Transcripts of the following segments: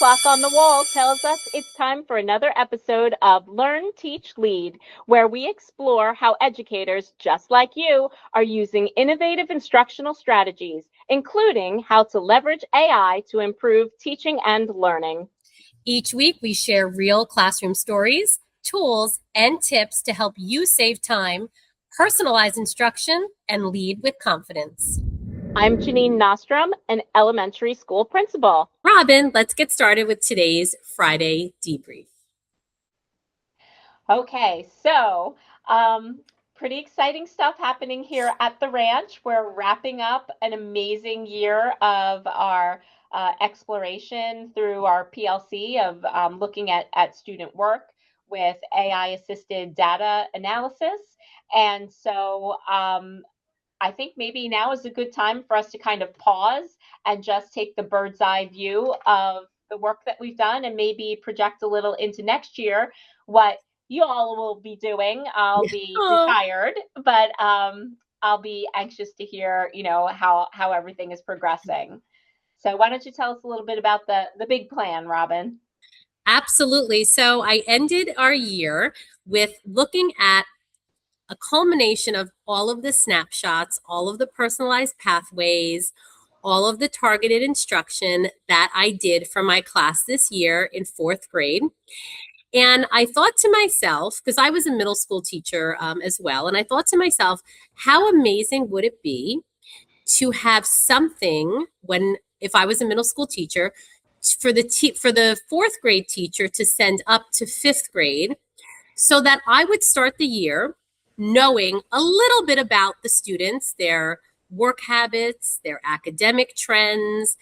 clock on the wall tells us it's time for another episode of Learn, Teach, Lead, where we explore how educators, just like you, are using innovative instructional strategies, including how to leverage AI to improve teaching and learning. Each week, we share real classroom stories, tools, and tips to help you save time, personalize instruction, and lead with confidence. I'm Jeanine Nostrum, an elementary school principal. Robyn, let's get started with today's Friday debrief. Okay, so pretty exciting stuff happening here at the ranch. We're wrapping up an amazing year of our exploration through our PLC of looking at student work with AI-assisted data analysis. And so I think maybe now is a good time for us to kind of pause and just take the bird's eye view of the work that we've done and maybe project a little into next year what you all will be doing. I'll be retired, but I'll be anxious to hear, how everything is progressing. So why don't you tell us a little bit about the big plan, Robyn? Absolutely. So I ended our year with looking at a culmination of all of the snapshots, all of the personalized pathways, all of the targeted instruction that I did for my class this year in fourth grade. And I thought to myself, because I was a middle school teacher as well, and I thought to myself, how amazing would it be to have something if I was a middle school teacher, for the fourth grade teacher to send up to fifth grade, so that I would start the year knowing a little bit about the students, their work habits, their academic trends,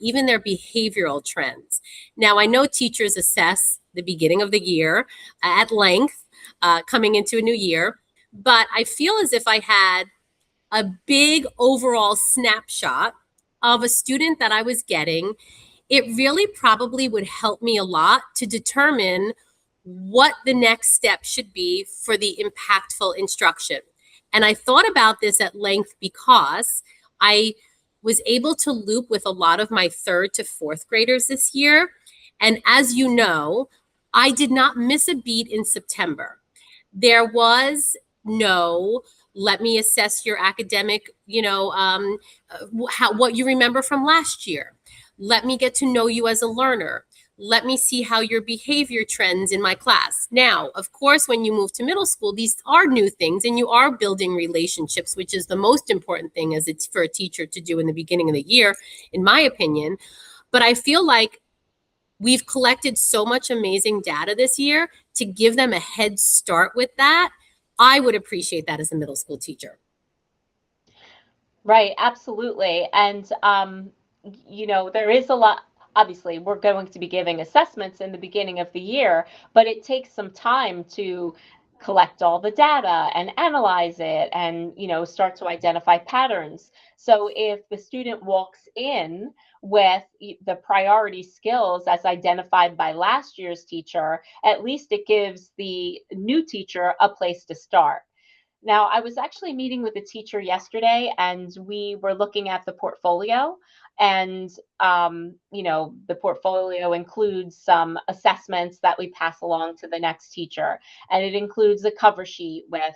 even their behavioral trends. Now, I know teachers assess the beginning of the year at length, coming into a new year, but I feel as if I had a big overall snapshot of a student that I was getting. It really probably would help me a lot to determine what the next step should be for the impactful instruction. And I thought about this at length because I was able to loop with a lot of my third to fourth graders this year. And as you know, I did not miss a beat in September. There was no, let me assess your academic, what you remember from last year. Let me get to know you as a learner. Let me see how your behavior trends in my class. Now, of course, when you move to middle school, these are new things and you are building relationships, which is the most important thing for a teacher to do in the beginning of the year, in my opinion. But I feel like we've collected so much amazing data this year to give them a head start with that. I would appreciate that as a middle school teacher. Right, absolutely. And, there is a lot. Obviously, we're going to be giving assessments in the beginning of the year, but it takes some time to collect all the data and analyze it and, start to identify patterns. So if the student walks in with the priority skills as identified by last year's teacher, at least it gives the new teacher a place to start. Now, I was actually meeting with a teacher yesterday, and we were looking at the portfolio. And, the portfolio includes some assessments that we pass along to the next teacher. And it includes a cover sheet with,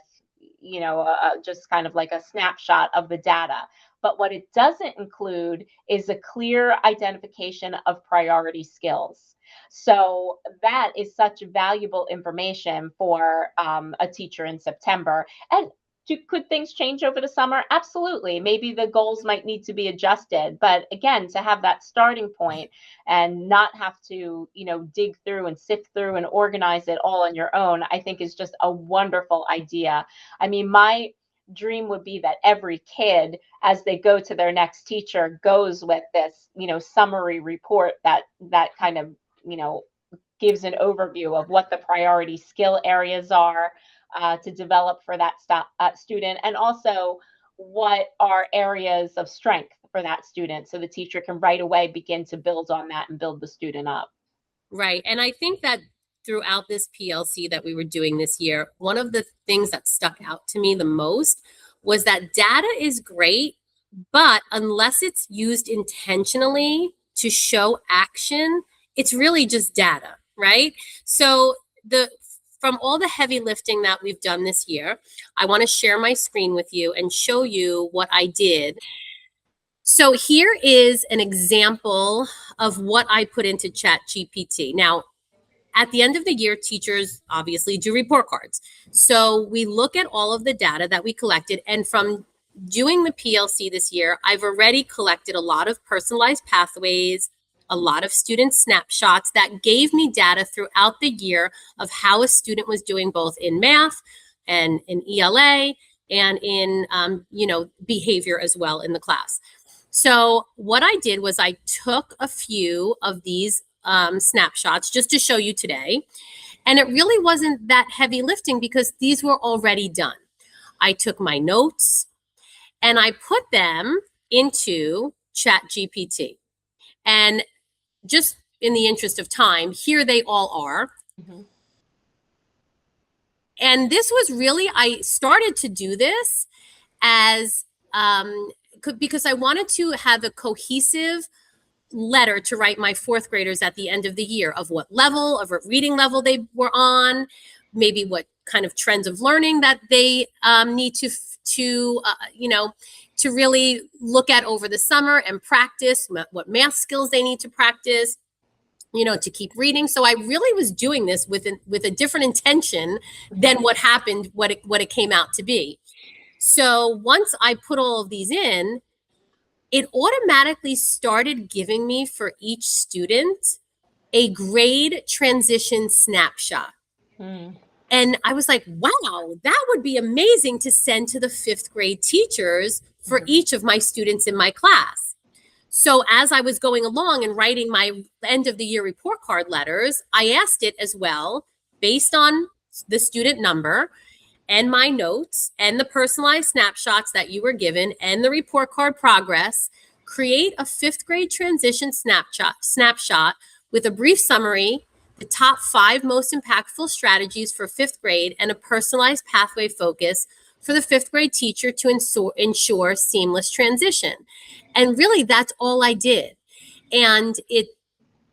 just kind of like a snapshot of the data. But what it doesn't include is a clear identification of priority skills. So that is such valuable information for a teacher in September. And could things change over the summer? Absolutely. Maybe the goals might need to be adjusted. But again, to have that starting point and not have to, dig through and sift through and organize it all on your own, I think is just a wonderful idea. I mean, my dream would be that every kid, as they go to their next teacher, goes with this, summary report that kind of, gives an overview of what the priority skill areas are to develop for that student, and also what are areas of strength for that student, so the teacher can right away begin to build on that and build the student up. Right. And I think that throughout this PLC that we were doing this year, one of the things that stuck out to me the most was that data is great, but unless it's used intentionally to show action, it's really just data, right? So the from all the heavy lifting that we've done this year, I want to share my screen with you and show you what I did. So here is an example of what I put into Chat GPT. Now, at the end of the year, teachers obviously do report cards. So we look at all of the data that we collected. And from doing the PLC this year, I've already collected a lot of personalized pathways, a lot of student snapshots that gave me data throughout the year of how a student was doing both in math and in ELA and in behavior as well in the class. So what I did was I took a few of these snapshots just to show you today. And it really wasn't that heavy lifting because these were already done. I took my notes and I put them into Chat GPT. And just in the interest of time, here they all are. Mm-hmm. And this was really, I started to do this as because I wanted to have a cohesive letter to write my fourth graders at the end of the year of what level, of what reading level they were on, maybe what kind of trends of learning that they need to really look at over the summer and practice, what math skills they need to practice, to keep reading. So I really was doing this with a different intention than what happened, what it came out to be. So once I put all of these in, it automatically started giving me for each student a grade transition snapshot. Mm. And I was like, wow, that would be amazing to send to the fifth grade teachers for each of my students in my class. So as I was going along and writing my end of the year report card letters, I asked it as well, based on the student number and my notes and the personalized snapshots that you were given and the report card progress, create a fifth grade transition snapshot with a brief summary, the top 5 most impactful strategies for fifth grade, and a personalized pathway focus for the fifth grade teacher to ensure seamless transition. And really, that's all I did. And it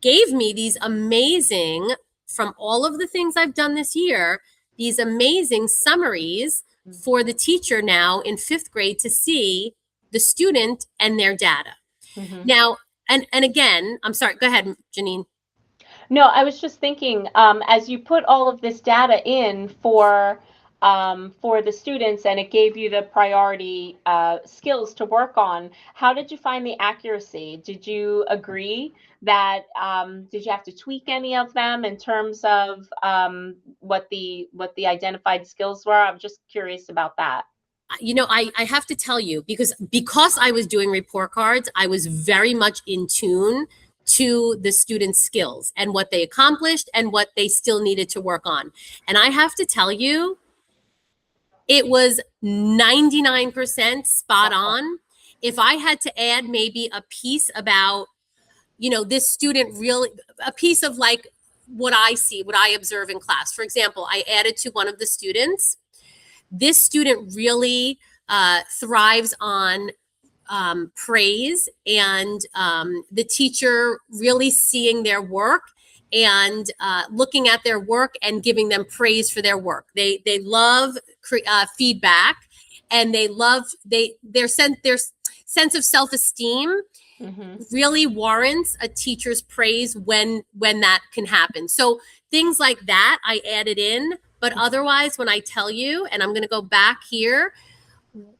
gave me these amazing, from all of the things I've done this year, these amazing summaries for the teacher now in fifth grade to see the student and their data. Mm-hmm. Now, and again, I'm sorry, go ahead, Jeanine. No, I was just thinking, as you put all of this data in for the students, and it gave you the priority skills to work on. How did you find the accuracy? Did you agree that did you have to tweak any of them in terms of what the identified skills were? I'm just curious about that. I have to tell you, because I was doing report cards, I was very much in tune to the students' skills and what they accomplished and what they still needed to work on. And I have to tell you, it was 99% spot on. If I had to add maybe a piece about, this student really, a piece of like what I see, what I observe in class. For example, I added to one of the students, this student really thrives on praise and the teacher really seeing their work and looking at their work and giving them praise for their work. They love feedback, and they love their sense of self-esteem really warrants a teacher's praise when that can happen. So things like that I added in, but otherwise, when I tell you, and I'm going to go back here,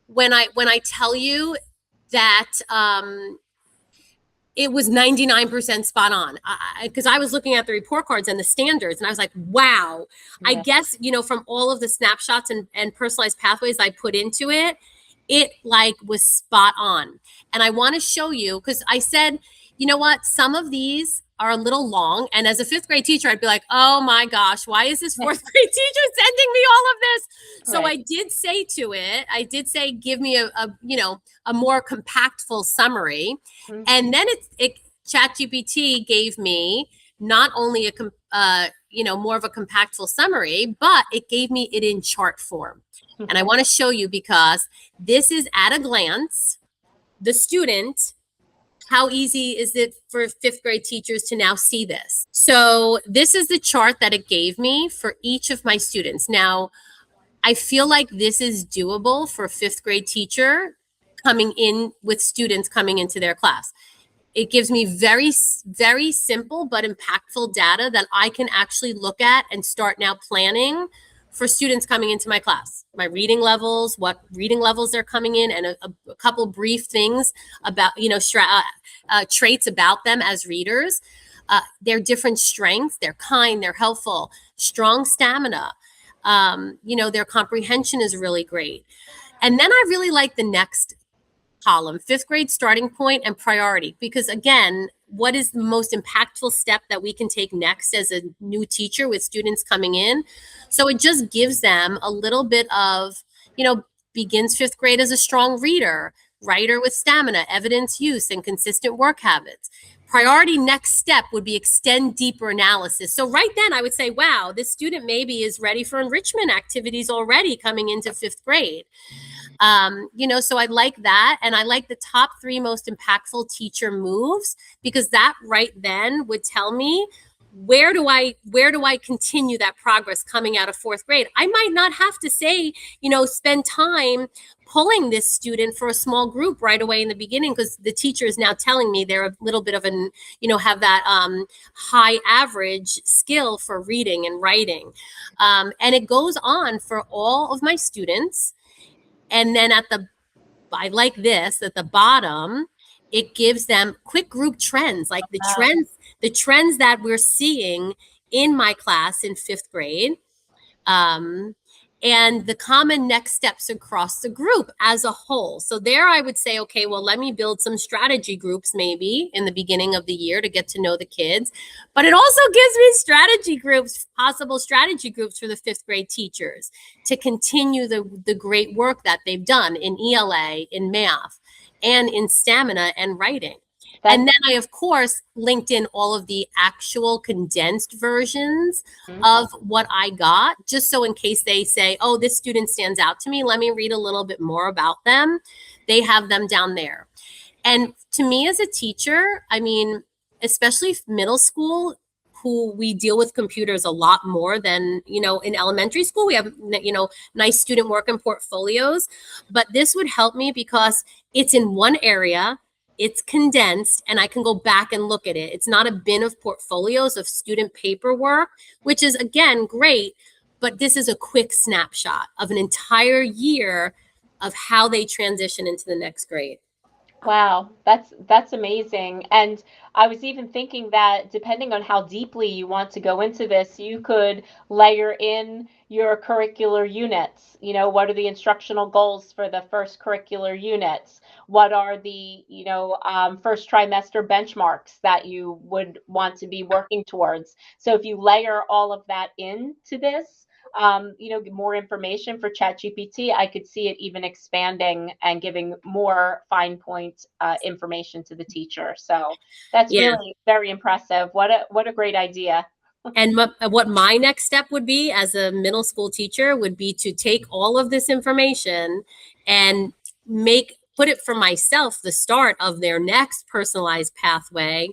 when I tell you that it was 99% spot on, because I was looking at the report cards and the standards, and I was like, wow. Yeah. I guess, from all of the snapshots and personalized pathways I put into it, it like was spot on. And I want to show you, because I said, you know what, some of these are a little long. And as a fifth grade teacher, I'd be like, oh my gosh, why is this fourth grade teacher sending me all of this? So right. I did say, give me a more compactful summary. Mm-hmm. And then ChatGPT gave me not only more of a compactful summary, but it gave me it in chart form. Mm-hmm. And I want to show you, because this is at a glance, the student how easy is it for fifth grade teachers to now see this? So this is the chart that it gave me for each of my students. Now, I feel like this is doable for a fifth grade teacher coming in with students coming into their class. It gives me very simple but impactful data that I can actually look at and start now planning for students coming into my class. My reading levels, what reading levels they're coming in, and a couple brief things about, traits about them as readers. Their different strengths, they're kind, they're helpful, strong stamina. Their comprehension is really great. And then I really like the next column, fifth grade starting point and priority, because again, what is the most impactful step that we can take next as a new teacher with students coming in? So it just gives them a little bit of, begins fifth grade as a strong reader, writer with stamina, evidence use, and consistent work habits. Priority next step would be extend deeper analysis. So right then I would say, wow, this student maybe is ready for enrichment activities already coming into fifth grade. So I like that. And I like the top 3 most impactful teacher moves, because that right then would tell me where do I continue that progress coming out of 4th grade. I might not have to say, spend time pulling this student for a small group right away in the beginning, because the teacher is now telling me they're a little bit of an, have that high average skill for reading and writing. And it goes on for all of my students. And then I like this at the bottom, it gives them quick group trends, like the trends that we're seeing in my class in 5th grade. And the common next steps across the group as a whole. So there I would say, okay, well, let me build some strategy groups maybe in the beginning of the year to get to know the kids. But it also gives me strategy groups, possible strategy groups for the 5th grade teachers to continue the great work that they've done in ELA, in math, and in stamina and writing. And then I, of course, linked in all of the actual condensed versions of what I got, just so in case they say, oh, this student stands out to me, let me read a little bit more about them. They have them down there. And to me as a teacher, I mean, especially middle school, who we deal with computers a lot more than, in elementary school, we have, nice student work and portfolios. But this would help me because it's in one area, it's condensed, and I can go back and look at it. It's not a bin of portfolios of student paperwork, which is, again, great. But this is a quick snapshot of an entire year of how they transition into the next grade. Wow, that's amazing. And I was even thinking that depending on how deeply you want to go into this, you could layer in your curricular units. What are the instructional goals for the first curricular units? What are the, first trimester benchmarks that you would want to be working towards? So if you layer all of that into this, more information for ChatGPT, I could see it even expanding and giving more fine point information to the teacher. So that's really very impressive. What a great idea. And what my next step would be as a middle school teacher would be to take all of this information and put it for myself, the start of their next personalized pathway,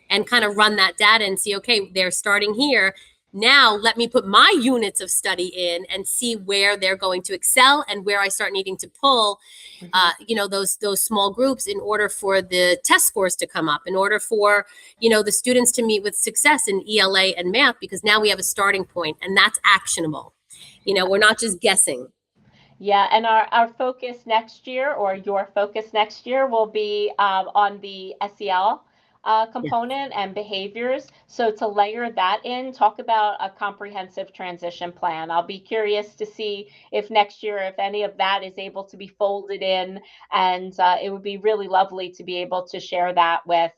and kind of run that data and see, okay, they're starting here. Now let me put my units of study in and see where they're going to excel and where I start needing to pull, those small groups in order for the test scores to come up, in order for, the students to meet with success in ELA and math, because now we have a starting point and that's actionable. We're not just guessing. Yeah, and our focus next year, or your focus next year, will be on the SEL component and behaviors. So to layer that in, talk about a comprehensive transition plan. I'll be curious to see if next year, if any of that is able to be folded in, and it would be really lovely to be able to share that with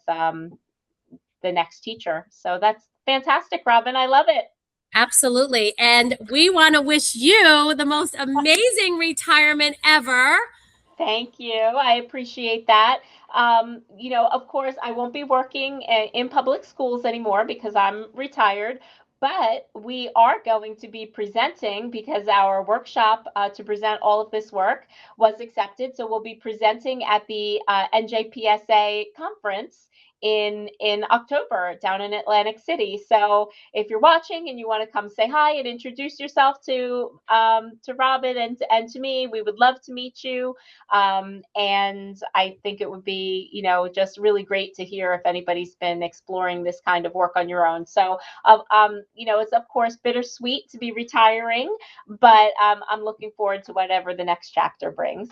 the next teacher. So that's fantastic, Robyn. I love it. Absolutely. And we want to wish you the most amazing retirement ever. Thank you. I appreciate that. Of course, I won't be working in public schools anymore because I'm retired. but we are going to be presenting because our workshop to present all of this work was accepted. So we'll be presenting at the NJPSA conference in October down in Atlantic City. So if you're watching and you want to come say hi and introduce yourself to Robyn and to me, we would love to meet you. And I think it would be, just really great to hear if anybody's been exploring this kind of work on your own. So it's of course bittersweet to be retiring, but I'm looking forward to whatever the next chapter brings.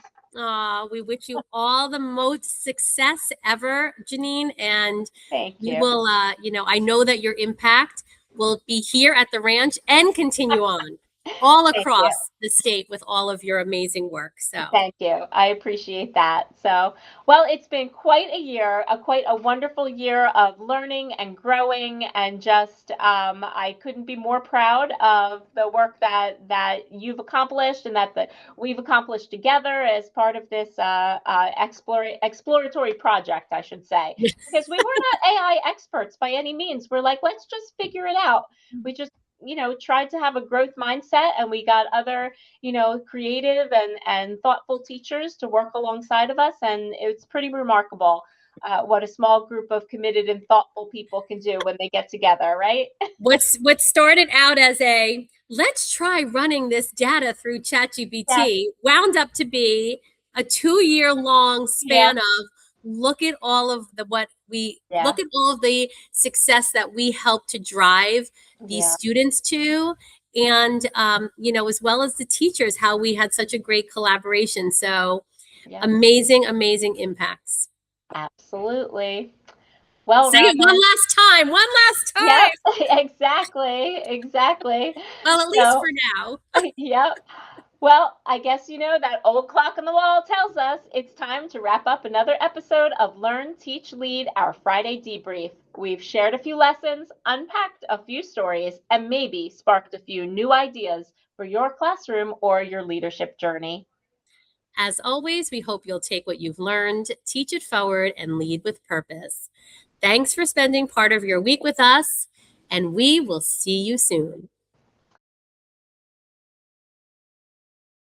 We wish you all the most success ever, Jeanine, and Thank you you. will, I know that your impact will be here at the ranch and continue on all Thank you. across the state with all of your amazing work. So, Thank you. I appreciate that. So, well, it's been quite a year, quite a wonderful year of learning and growing, and just I couldn't be more proud of the work that you've accomplished and that we've accomplished together as part of this exploratory project, I should say, because we were not AI experts by any means. We're like, let's just figure it out. We just tried to have a growth mindset, and we got other creative and thoughtful teachers to work alongside of us. And it's pretty remarkable what a small group of committed and thoughtful people can do when they get together, right? what started out as a let's try running this data through Yes. ChatGPT wound up to be a 2-year long Yeah. span of look at all of Yeah. look at all of the success that we help to drive these Yeah. students to, and as well as the teachers, how we had such a great collaboration. So Yeah. amazing impacts. Absolutely. Well, Say it one Robyn. last time, one last Yep. time. Exactly. Well, at least So, for now. yep. Well, I guess that old clock on the wall tells us it's time to wrap up another episode of Learn, Teach, Lead, our Friday debrief. We've shared a few lessons, unpacked a few stories, and maybe sparked a few new ideas for your classroom or your leadership journey. As always, we hope you'll take what you've learned, teach it forward, and lead with purpose. Thanks for spending part of your week with us, and we will see you soon.